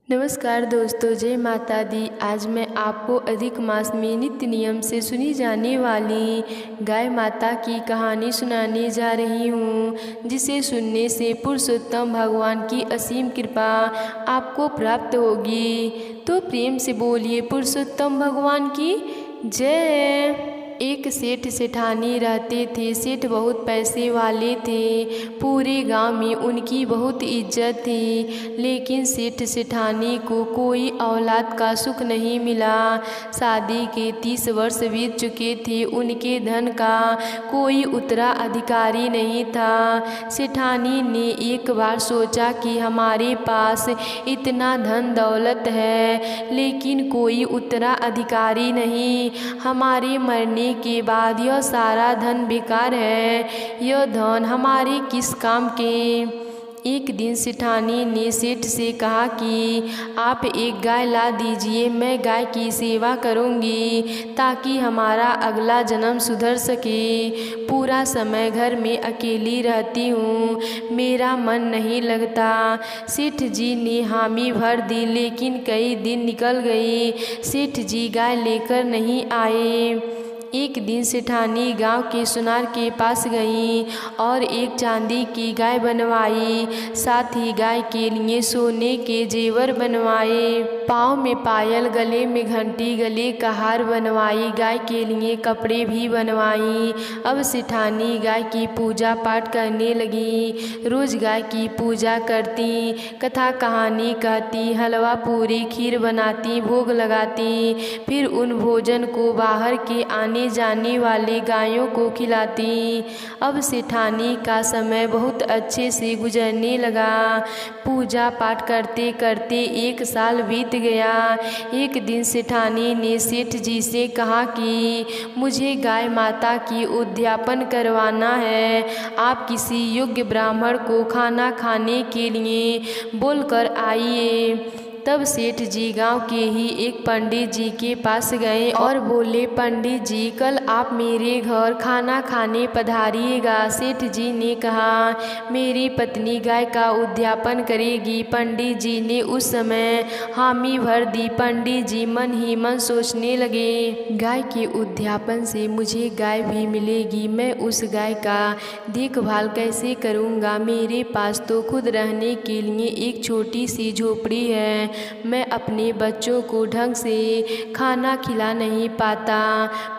नमस्कार दोस्तों, जय माता दी। आज मैं आपको अधिक मास में नित्य नियम से सुनी जाने वाली गाय माता की कहानी सुनाने जा रही हूँ, जिसे सुनने से पुरुषोत्तम भगवान की असीम कृपा आपको प्राप्त होगी। तो प्रेम से बोलिए पुरुषोत्तम भगवान की जय। एक सेठ सेठानी रहते थे। सेठ बहुत पैसे वाले थे। पूरे गांव में उनकी बहुत इज्जत थी। लेकिन सेठ सेठानी को कोई औलाद का सुख नहीं मिला। शादी के 30 वर्ष बीत चुके थे। उनके धन का कोई उत्तराधिकारी नहीं था। सेठानी ने एक बार सोचा कि हमारे पास इतना धन दौलत है, लेकिन कोई उत्तराधिकारी नहीं। हमारे मरने के बाद यह सारा धन बेकार है। यह धन हमारे किस काम के। एक दिन सेठानी ने सेठ से कहा कि आप एक गाय ला दीजिए, मैं गाय की सेवा करूंगी ताकि हमारा अगला जन्म सुधर सके। पूरा समय घर में अकेली रहती हूँ, मेरा मन नहीं लगता। सेठ जी ने हामी भर दी, लेकिन कई दिन निकल गए। सेठ जी गाय लेकर नहीं आए। एक दिन सेठानी गांव के सुनार के पास गई और एक चांदी की गाय बनवाई। साथ ही गाय के लिए सोने के जेवर बनवाए। पाँव में पायल, गले में घंटी, गले का हार बनवाई। गाय के लिए कपड़े भी बनवाई। अब सेठानी गाय की पूजा पाठ करने लगी। रोज गाय की पूजा करती, कथा कहानी कहती, हलवा पूरी खीर बनाती, भोग लगाती। फिर उन भोजन को बाहर के आने जाने वाले गायों को खिलाती। अब सेठानी का समय बहुत अच्छे से गुजरने लगा। पूजा पाठ करते करते 1 साल बीत गया। एक दिन सेठानी ने सेठ जी से कहा कि मुझे गाय माता की उद्यापन करवाना है। आप किसी योग्य ब्राह्मण को खाना खाने के लिए बोलकर आइए। तब सेठ जी गांव के ही एक पंडित जी के पास गए और बोले, पंडित जी, कल आप मेरे घर खाना खाने पधारिएगा। सेठ जी ने कहा, मेरी पत्नी गाय का उद्यापन करेगी। पंडित जी ने उस समय हामी भर दी। पंडित जी मन ही मन सोचने लगे, गाय के उद्यापन से मुझे गाय भी मिलेगी। मैं उस गाय का देखभाल कैसे करूँगा। मेरे पास तो खुद रहने के लिए एक छोटी सी झोपड़ी है। मैं अपने बच्चों को ढंग से खाना खिला नहीं पाता।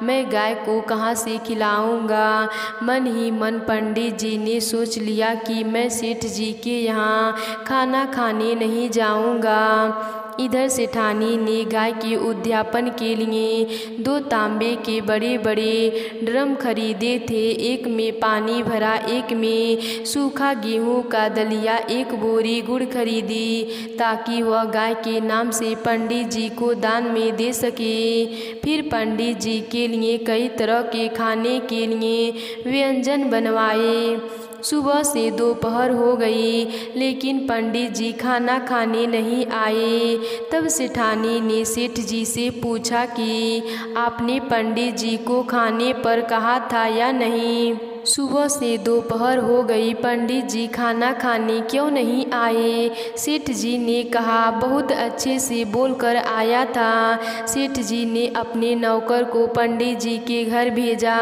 मैं गाय को कहाँ से खिलाऊंगा। मन ही मन पंडित जी ने सोच लिया कि मैं सेठ जी के यहाँ खाना खाने नहीं जाऊंगा। इधर सेठानी ने गाय के उद्यापन के लिए 2 तांबे के बड़े बड़े ड्रम खरीदे थे। एक में पानी भरा, एक में सूखा गेहूं का दलिया, 1 बोरी गुड़ खरीदी ताकि वह गाय के नाम से पंडित जी को दान में दे सके। फिर पंडित जी के लिए कई तरह के खाने के लिए व्यंजन बनवाए। सुबह से दोपहर हो गई, लेकिन पंडित जी खाना खाने नहीं आए। तब सेठानी ने सेठ जी से पूछा कि आपने पंडित जी को खाने पर कहा था या नहीं। सुबह से दोपहर हो गई, पंडित जी खाना खाने क्यों नहीं आए। सेठ जी ने कहा, बहुत अच्छे से बोलकर आया था। सेठ जी ने अपने नौकर को पंडित जी के घर भेजा।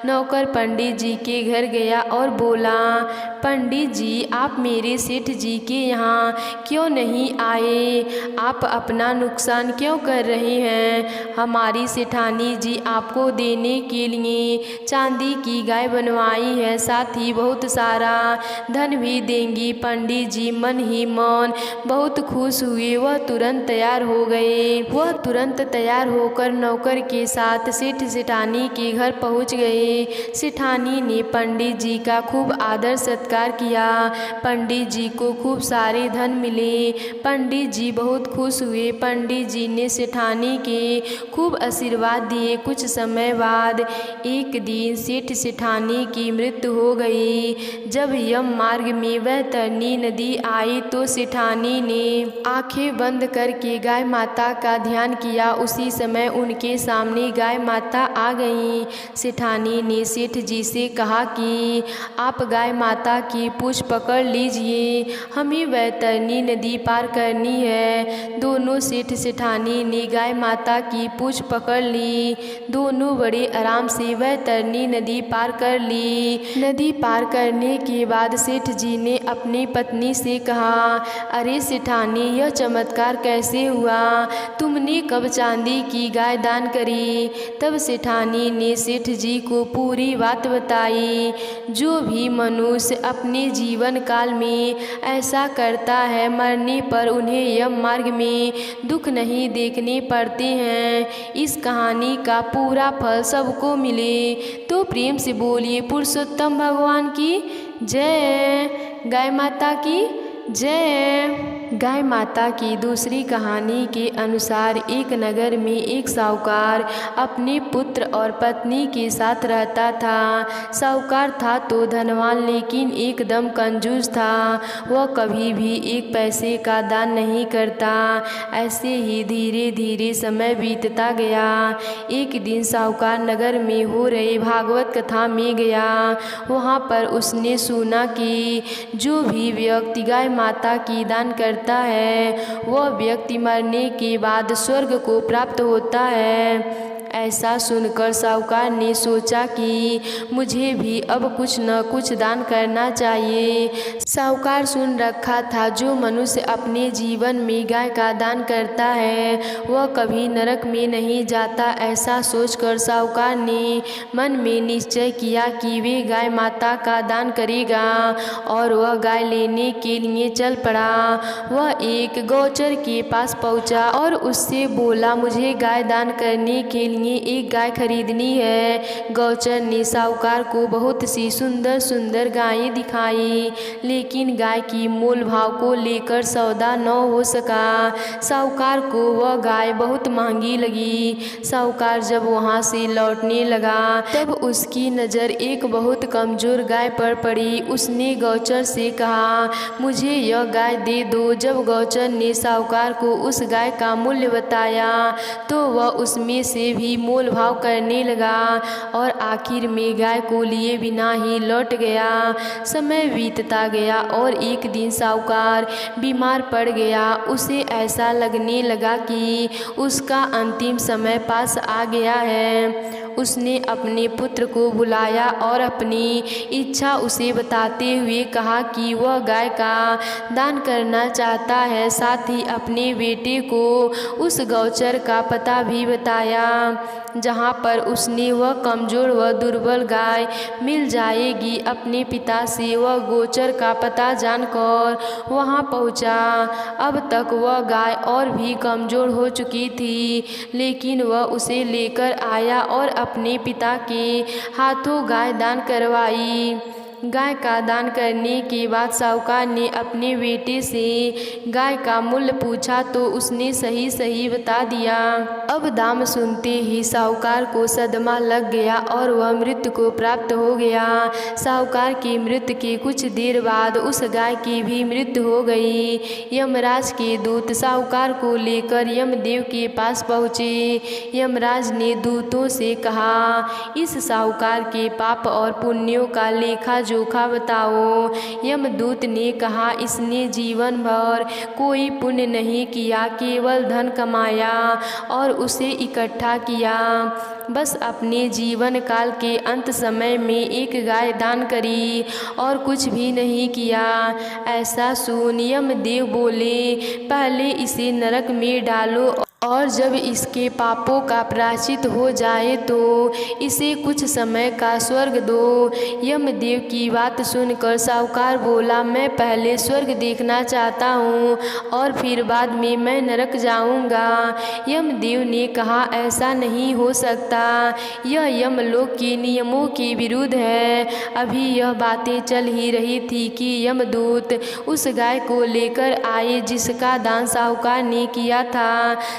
नौकर पंडित जी के घर गया और बोला, पंडित जी, आप मेरे सेठ जी के यहाँ क्यों नहीं आए। आप अपना नुकसान क्यों कर रहे हैं। हमारी सेठानी जी आपको देने के लिए चांदी की गाय बनवाई है, साथ ही बहुत सारा धन भी देंगी। पंडित जी मन ही मन बहुत खुश हुए। वह तुरंत तैयार हो गए। वह तुरंत तैयार होकर नौकर के साथ सेठ सेठानी के घर पहुंच गए। सेठानी ने पंडित जी का खूब आदर सत्कार किया। पंडित जी को खूब सारे धन मिले। पंडित जी बहुत खुश हुए। पंडित जी ने सेठानी के खूब आशीर्वाद दिए। कुछ समय बाद एक दिन सेठ सेठानी की मृत्यु हो गई। जब यम मार्ग में बहती नदी आई तो सेठानी ने आंखें बंद करके गाय माता का ध्यान किया। उसी समय उनके सामने गाय माता आ गईं। सेठानी ने सेठ जी से कहा कि आप गाय माता की पूँछ पकड़ लीजिए, हमें वैतरणी नदी पार करनी है। दोनों सेठ सेठानी ने गाय माता की पूँछ पकड़ ली। दोनों बड़े आराम से वैतरणी नदी पार कर ली। नदी पार करने के बाद सेठ जी ने अपनी पत्नी से कहा, अरे सेठानी, यह चमत्कार कैसे हुआ? तुमने कब चांदी की गाय दान करी? तब सेठानी ने सेठ जी को पूरी बात बताई। जो भी मनुष्य अपने जीवन काल में ऐसा करता है, मरने पर उन्हें यम मार्ग में दुख नहीं देखने पड़ते हैं। इस कहानी का पूरा फल सबको मिले तो प्रेम से बोलिए पुरुषोत्तम भगवान की जय। गाय माता की जय। गाय माता की दूसरी कहानी के अनुसार एक नगर में एक साहूकार अपने पुत्र और पत्नी के साथ रहता था। साहूकार था तो धनवान, लेकिन एकदम कंजूस था। वह कभी भी एक पैसे का दान नहीं करता। ऐसे ही धीरे धीरे समय बीतता गया। एक दिन साहूकार नगर में हो रहे भागवत कथा में गया। वहाँ पर उसने सुना कि जो भी व्यक्ति गाय माता की दान करता है, वह व्यक्ति मरने के बाद स्वर्ग को प्राप्त होता है। ऐसा सुनकर साहूकार ने सोचा कि मुझे भी अब कुछ न कुछ दान करना चाहिए। साहूकार सुन रखा था, जो मनुष्य अपने जीवन में गाय का दान करता है वह कभी नरक में नहीं जाता। ऐसा सोचकर साहूकार ने मन में निश्चय किया कि वे गाय माता का दान करेगा और वह गाय लेने के लिए चल पड़ा। वह एक गौचर के पास पहुंचा और उससे बोला, मुझे गाय दान करने के लिए एक गाय खरीदनी है। गौचर ने साहूकार को बहुत सी सुंदर सुंदर गायें दिखाई, लेकिन गाय की मोल भाव को लेकर सौदा न हो सका। साहूकार को वह गाय बहुत महंगी लगी। साहूकार जब वहां से लौटने लगा तब उसकी नज़र एक बहुत कमजोर गाय पर पड़ी। उसने गौचर से कहा, मुझे यह गाय दे दो। जब गौचर ने साहूकार को उस गाय का मूल्य बताया तो वह उसमें से भी मोल भाव करने लगा और आखिर में गाय को लिए बिना ही लौट गया। समय बीतता गया और एक दिन साहूकार बीमार पड़ गया। उसे ऐसा लगने लगा कि उसका अंतिम समय पास आ गया है। उसने अपने पुत्र को बुलाया और अपनी इच्छा उसे बताते हुए कहा कि वह गाय का दान करना चाहता है। साथ ही अपने बेटे को उस गौचर का पता भी बताया जहाँ पर उसने वह कमज़ोर व दुर्बल गाय मिल जाएगी। अपने पिता से वह गोचर का पता जानकर वहाँ पहुँचा। अब तक वह गाय और भी कमज़ोर हो चुकी थी, लेकिन वह उसे लेकर आया और अपने पिता के हाथों गाय दान करवाई। गाय का दान करने के बाद साहूकार ने अपने बेटे से गाय का मूल्य पूछा तो उसने सही सही बता दिया। अब दाम सुनते ही साहूकार को सदमा लग गया और वह मृत्यु को प्राप्त हो गया। साहूकार की मृत्यु के कुछ देर बाद उस गाय की भी मृत्यु हो गई। यमराज के दूत साहूकार को लेकर यमदेव के पास पहुँचे। यमराज ने दूतों से कहा, इस साहूकार के पाप और पुण्यों का लेखा जोखा बताओ। यमदूत ने कहा, इसने जीवन भर कोई पुण्य नहीं किया, केवल धन कमाया और उसे इकट्ठा किया। बस अपने जीवन काल के अंत समय में एक गाय दान करी और कुछ भी नहीं किया। ऐसा सुन यमदेव बोले, पहले इसे नरक में डालो और जब इसके पापों का प्रायश्चित हो जाए तो इसे कुछ समय का स्वर्ग दो। यमदेव की बात सुनकर साहूकार बोला, मैं पहले स्वर्ग देखना चाहता हूँ और फिर बाद में मैं नरक जाऊँगा। यमदेव ने कहा, ऐसा नहीं हो सकता, यह यमलोक के नियमों के विरुद्ध है। अभी यह बातें चल ही रही थी कि यमदूत उस गाय को लेकर आए जिसका दान साहूकार ने किया था।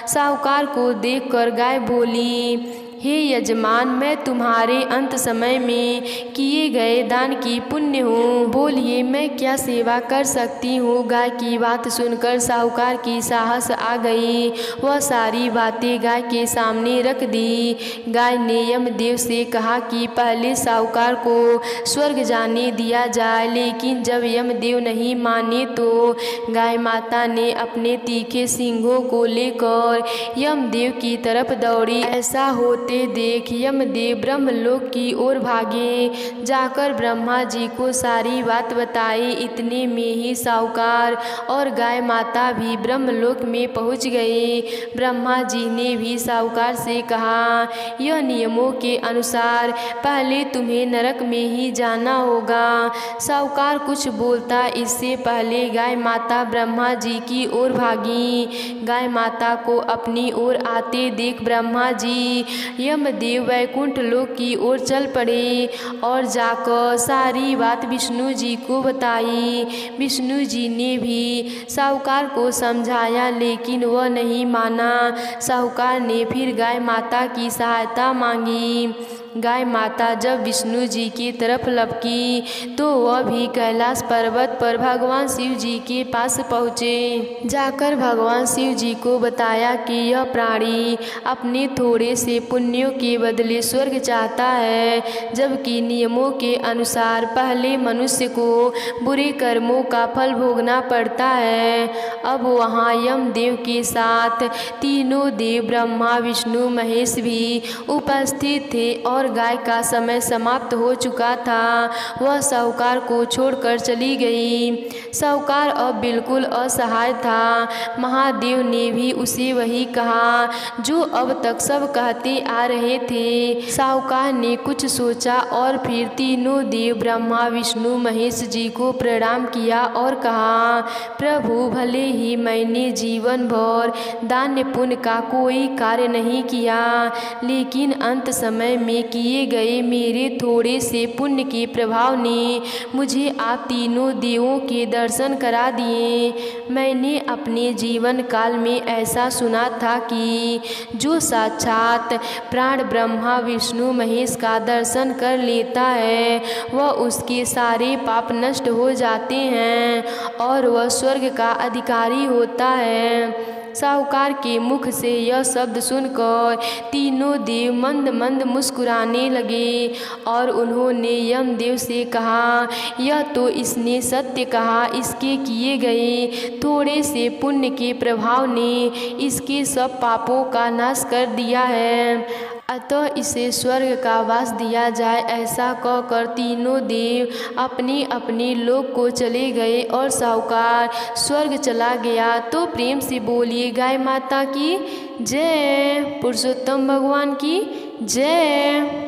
साहूकार को देखकर गाय बोली, हे यजमान, मैं तुम्हारे अंत समय में किए गए दान की पुण्य हूँ। बोलिए, मैं क्या सेवा कर सकती हूँ। गाय की बात सुनकर साहूकार की साहस आ गई। वह सारी बातें गाय के सामने रख दी। गाय ने यमदेव से कहा कि पहले साहूकार को स्वर्ग जाने दिया जाए, लेकिन जब यमदेव नहीं माने तो गाय माता ने अपने तीखे सींगों को लेकर यमदेव की तरफ दौड़ी। ऐसा होते देख यमदेव ब्रह्मलोक की ओर भागे। जाकर ब्रह्मा जी को सारी बात बताई। इतने में ही साहूकार और गाय माता भी ब्रह्मलोक में पहुंच गए। ब्रह्मा जी ने भी साहूकार से कहा, यह नियमों के अनुसार पहले तुम्हें नरक में ही जाना होगा। साहूकार कुछ बोलता इससे पहले गाय माता ब्रह्मा जी की ओर भागी। गाय माता को अपनी ओर आते देख ब्रह्मा जी यमदेव वैकुंठ लोक की ओर चल पड़े और जाकर सारी बात विष्णु जी को बताई। विष्णु जी ने भी साहूकार को समझाया, लेकिन वह नहीं माना। साहूकार ने फिर गाय माता की सहायता मांगी। गाय माता जब विष्णु जी की तरफ लपकी तो वह भी कैलाश पर्वत पर भगवान शिव जी के पास पहुँचे। जाकर भगवान शिव जी को बताया कि यह प्राणी अपने थोड़े से पुण्यों के बदले स्वर्ग चाहता है, जबकि नियमों के अनुसार पहले मनुष्य को बुरे कर्मों का फल भोगना पड़ता है। अब वहाँ यमदेव के साथ तीनों देव ब्रह्मा विष्णु महेश भी उपस्थित थे और गाय का समय समाप्त हो चुका था। वह साहूकार को छोड़कर चली गई। साहूकार अब बिल्कुल असहाय था। महादेव ने भी उसे वही कहा जो अब तक सब कहते आ रहे थे। साहूकार ने कुछ सोचा और फिर तीनों देव ब्रह्मा विष्णु महेश जी को प्रणाम किया और कहा, प्रभु, भले ही मैंने जीवन भर दान पुण्य का कोई कार्य नहीं किया, लेकिन अंत समय में किए गए मेरे थोड़े से पुण्य के प्रभाव ने मुझे आप तीनों देवों के दर्शन करा दिए। मैंने अपने जीवन काल में ऐसा सुना था कि जो साक्षात प्राण ब्रह्मा विष्णु महेश का दर्शन कर लेता है वह उसके सारे पाप नष्ट हो जाते हैं और वह स्वर्ग का अधिकारी होता है। साहूकार के मुख से यह शब्द सुनकर तीनों देव मंद मंद मुस्कुराने लगे और उन्होंने यमदेव से कहा, यह तो इसने सत्य कहा। इसके किए गए थोड़े से पुण्य के प्रभाव ने इसके सब पापों का नाश कर दिया है, अतः इसे स्वर्ग का वास दिया जाए। ऐसा कहकर तीनों देव अपने अपने लोक को चले गए और साहूकार स्वर्ग चला गया। तो प्रेम से बोलिए गाय माता की जय, पुरुषोत्तम भगवान की जय।